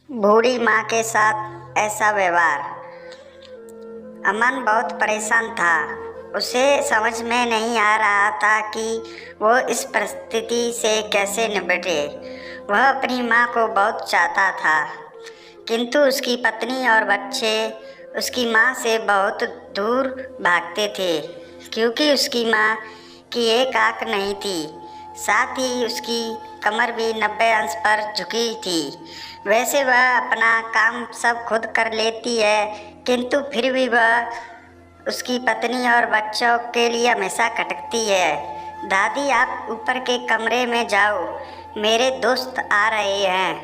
बूढ़ी माँ के साथ ऐसा व्यवहार। अमन बहुत परेशान था। उसे समझ में नहीं आ रहा था कि वो इस परिस्थिति से कैसे निपटे। वह अपनी माँ को बहुत चाहता था, किंतु उसकी पत्नी और बच्चे उसकी माँ से बहुत दूर भागते थे, क्योंकि उसकी माँ की एक आँख नहीं थी, साथ ही उसकी कमर भी 90 अंश पर झुकी थी। वैसे वह अपना काम सब खुद कर लेती है, किंतु फिर भी वह उसकी पत्नी और बच्चों के लिए हमेशा खटकती है। दादी, आप ऊपर के कमरे में जाओ, मेरे दोस्त आ रहे हैं,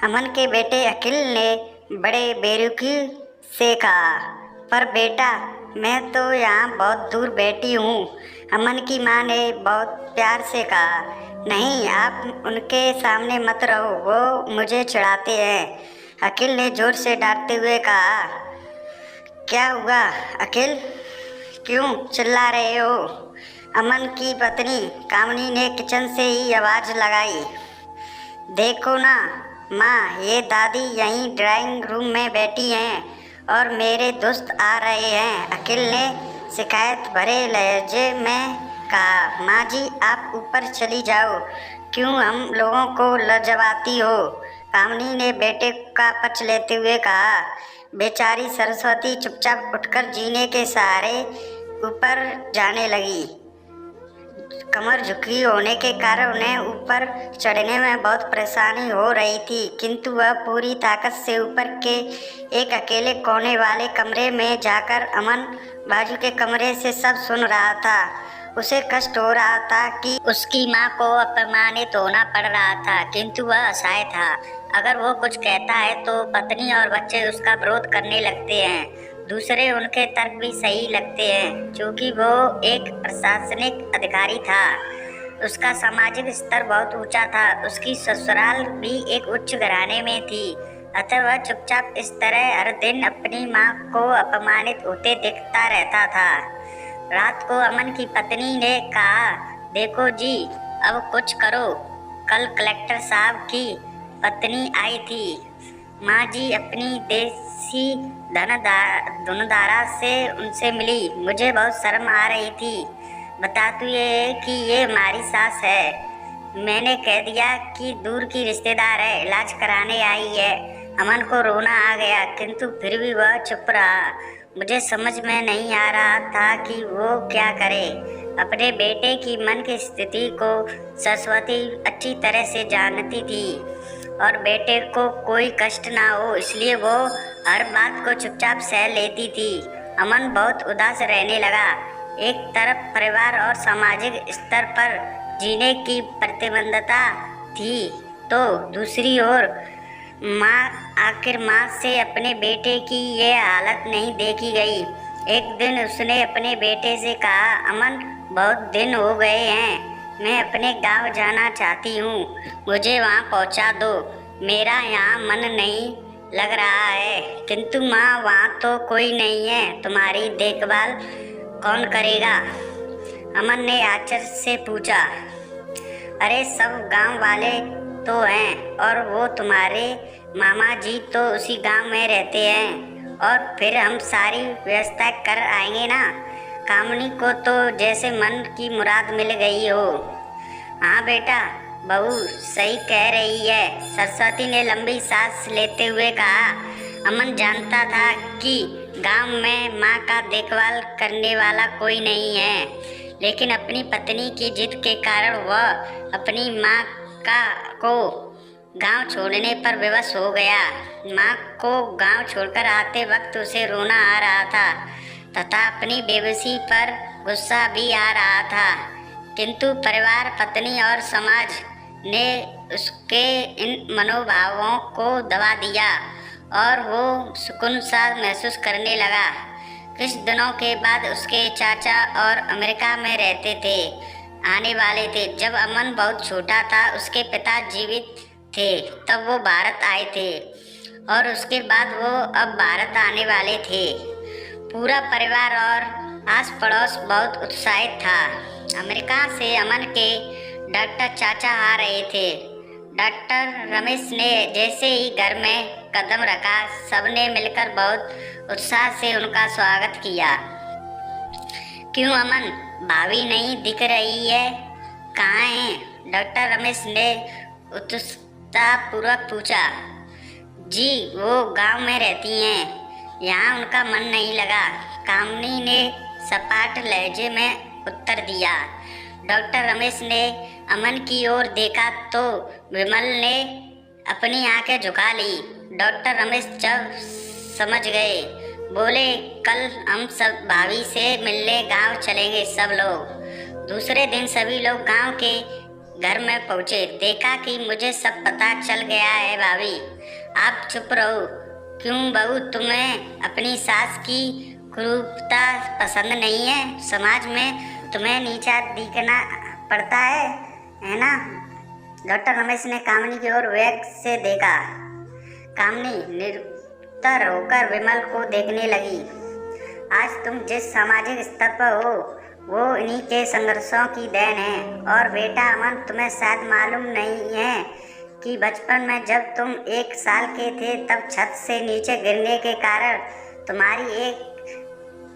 अमन के बेटे अखिल ने बड़े बेरुखी से कहा। पर बेटा, मैं तो यहाँ बहुत दूर बैठी हूँ, अमन की माँ ने बहुत प्यार से कहा। नहीं, आप उनके सामने मत रहो, वो मुझे चिढ़ाते हैं, अखिल ने जोर से डांटते हुए कहा। क्या हुआ अखिल, क्यों चिल्ला रहे हो? अमन की पत्नी कामनी ने किचन से ही आवाज़ लगाई। देखो ना माँ, ये दादी यहीं ड्राइंग रूम में बैठी हैं और मेरे दोस्त आ रहे हैं, अखिल ने शिकायत भरे लहजे में कहा। माँ जी, आप ऊपर चली जाओ, क्यों हम लोगों को लजवाती हो? कामनी ने बेटे का पक्ष लेते हुए कहा। बेचारी सरस्वती चुपचाप उठकर जीने के सहारे ऊपर जाने लगी। कमर झुकी होने के कारण उन्हें ऊपर चढ़ने में बहुत परेशानी हो रही थी, किंतु वह पूरी ताकत से ऊपर के एक अकेले कोने वाले कमरे में जाकर अमन बाजू के कमरे से सब सुन रहा था। उसे कष्ट हो रहा था कि उसकी माँ को अपमानित होना पड़ रहा था, किंतु वह असहाय था। अगर वो कुछ कहता है तो पत्नी और बच्चे उसका विरोध करने लगते हैं। दूसरे उनके तर्क भी सही लगते हैं, क्योंकि वो एक प्रशासनिक अधिकारी था। उसका सामाजिक स्तर बहुत ऊंचा था, उसकी ससुराल भी एक उच्च घराने में थी, अतः वह चुपचाप इस तरह हर दिन अपनी माँ को अपमानित होते देखता रहता था। रात को अमन की पत्नी ने कहा, देखो जी, अब कुछ करो। कल कलेक्टर साहब की पत्नी आई थी। माँ जी अपनी देसी धुनधारा से उनसे मिली। मुझे बहुत शर्म आ रही थी। बता तू ये कि ये हमारी सास है। मैंने कह दिया कि दूर की रिश्तेदार है, इलाज कराने आई है। अमन को रोना आ गया, किंतु फिर भी वह चुप रहा। मुझे समझ में नहीं आ रहा था कि वो क्या करे। अपने बेटे की मन की स्थिति को सरस्वती अच्छी तरह से जानती थी और बेटे को कोई कष्ट ना हो, इसलिए वो हर बात को चुपचाप सह लेती थी। अमन बहुत उदास रहने लगा। एक तरफ परिवार और सामाजिक स्तर पर जीने की प्रतिबद्धता थी, तो दूसरी ओर आखिर माँ से अपने बेटे की ये हालत नहीं देखी गई। एक दिन उसने अपने बेटे से कहा, अमन, बहुत दिन हो गए हैं, मैं अपने गांव जाना चाहती हूँ, मुझे वहाँ पहुँचा दो। मेरा यहाँ मन नहीं लग रहा है। किंतु माँ, वहाँ तो कोई नहीं है, तुम्हारी देखभाल कौन करेगा? अमन ने आश्चर्य से पूछा। अरे सब गांव वाले तो हैं, और वो तुम्हारे मामा जी तो उसी गांव में रहते हैं, और फिर हम सारी व्यवस्था कर आएंगे ना। कामनी को तो जैसे मन की मुराद मिल गई हो। हाँ बेटा, बहू सही कह रही है, सरस्वती ने लंबी सांस लेते हुए कहा। अमन जानता था कि गांव में माँ का देखभाल करने वाला कोई नहीं है, लेकिन अपनी पत्नी की जिद के कारण वह अपनी माँ को गांव छोड़ने पर विवश हो गया। माँ को गांव छोड़कर आते वक्त उसे रोना आ रहा था तथा अपनी बेबसी पर गुस्सा भी आ रहा था, किंतु परिवार, पत्नी और समाज ने उसके इन मनोभावों को दबा दिया और वो सुकून सा महसूस करने लगा। कुछ दिनों के बाद उसके चाचा और अमेरिका में रहते थे आने वाले थे। जब अमन बहुत छोटा था, उसके पिता जीवित थे, तब वो भारत आए थे और उसके बाद वो अब भारत आने वाले थे। पूरा परिवार और आस पड़ोस बहुत उत्साहित था। अमेरिका से अमन के डॉक्टर चाचा आ रहे थे। डॉक्टर रमेश ने जैसे ही घर में कदम रखा, सबने मिलकर बहुत उत्साह से उनका स्वागत किया। क्यों अमन, भाभी नहीं दिख रही है, कहाँ है? डॉक्टर रमेश ने उत्सुकतापूर्वक पूछा। जी, वो गांव में रहती हैं, यहाँ उनका मन नहीं लगा, कामनी ने सपाट लहजे में उत्तर दिया। डॉक्टर रमेश ने अमन की ओर देखा तो विमल ने अपनी आंखें झुका ली। डॉक्टर रमेश जब समझ गए, बोले, कल हम सब भाभी से मिलने गांव चलेंगे सब लोग। दूसरे दिन सभी लोग गांव के घर में पहुंचे। देखा कि मुझे सब पता चल गया है भाभी, आप चुप रहो। क्यों बहू, तुम्हें अपनी सास की क्रूरता पसंद नहीं है? समाज में तुम्हें नीचा दिखना पड़ता है ना? डॉक्टर रमेश ने कामनी की ओर वेग से देखा। कामनी निरुत्तर होकर विमल को देखने लगी। आज तुम जिस सामाजिक स्तर पर हो वो इन्हीं के संघर्षों की देन है। और बेटा अमन, तुम्हें शायद मालूम नहीं है कि बचपन में जब तुम 1 साल के थे तब छत से नीचे गिरने के कारण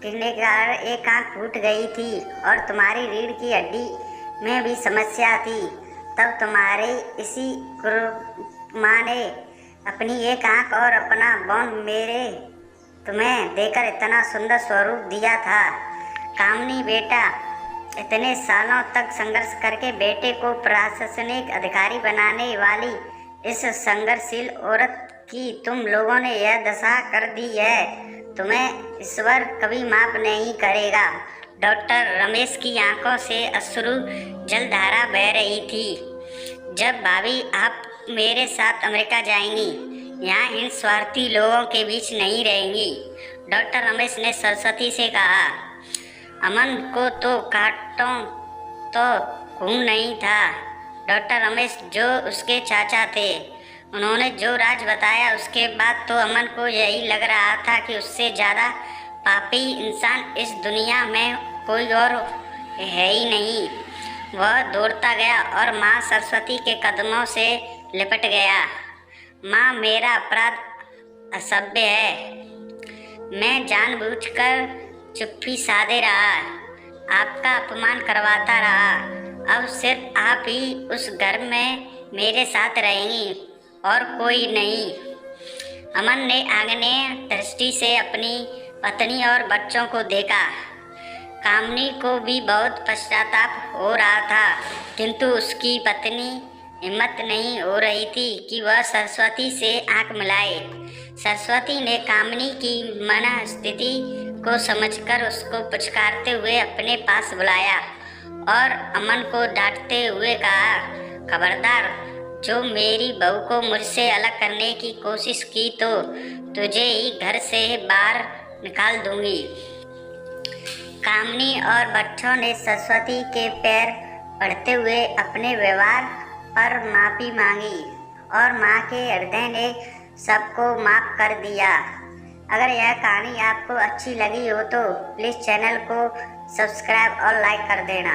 एक आंख फूट गई थी और तुम्हारी रीढ़ की हड्डी में भी समस्या थी। तब तुम्हारे इसी माँ ने अपनी एक आंख और अपना बौन मेरे तुम्हें देकर इतना सुंदर स्वरूप दिया था। कामनी बेटा, इतने सालों तक संघर्ष करके बेटे को प्रशासनिक अधिकारी बनाने वाली इस संघर्षशील औरत की तुम लोगों ने यह दशा कर दी है, तुम्हें ईश्वर कभी माफ नहीं करेगा। डॉक्टर रमेश की आंखों से अश्रु जलधारा बह रही थी। जब भाभी आप मेरे साथ अमेरिका जाएंगी, यहाँ इन स्वार्थी लोगों के बीच नहीं रहेंगी, डॉक्टर रमेश ने सरस्वती से कहा। अमन को तो कांटों तो खून नहीं था। डॉक्टर रमेश जो उसके चाचा थे, उन्होंने जो राज बताया उसके बाद तो अमन को यही लग रहा था कि उससे ज़्यादा पापी इंसान इस दुनिया में कोई और है ही नहीं। वह दौड़ता गया और माँ सरस्वती के कदमों से लिपट गया। माँ, मेरा अपराध असभ्य है, मैं जानबूझकर चुप्पी साधे रहा, आपका अपमान करवाता रहा। अब सिर्फ आप ही उस घर में मेरे साथ रहेंगी और कोई नहीं। अमन ने आग्नेय दृष्टि से अपनी पत्नी और बच्चों को देखा। कामनी को भी बहुत पश्चाताप हो रहा था, किंतु उसकी पत्नी हिम्मत नहीं हो रही थी कि वह सरस्वती से आंख मिलाए। सरस्वती ने कामनी की मनस्थिति को समझकर उसको पुचकारते हुए अपने पास बुलाया और अमन को डांटते हुए कहा, खबरदार, जो मेरी बहू को मुझसे अलग करने की कोशिश की तो तुझे ही घर से बाहर निकाल दूंगी। कामनी और बच्चों ने सरस्वती के पैर पड़ते हुए अपने व्यवहार पर माफ़ी मांगी और माँ के हृदय ने सबको माफ़ कर दिया। अगर यह कहानी आपको अच्छी लगी हो तो प्लीज़ चैनल को सब्सक्राइब और लाइक कर देना।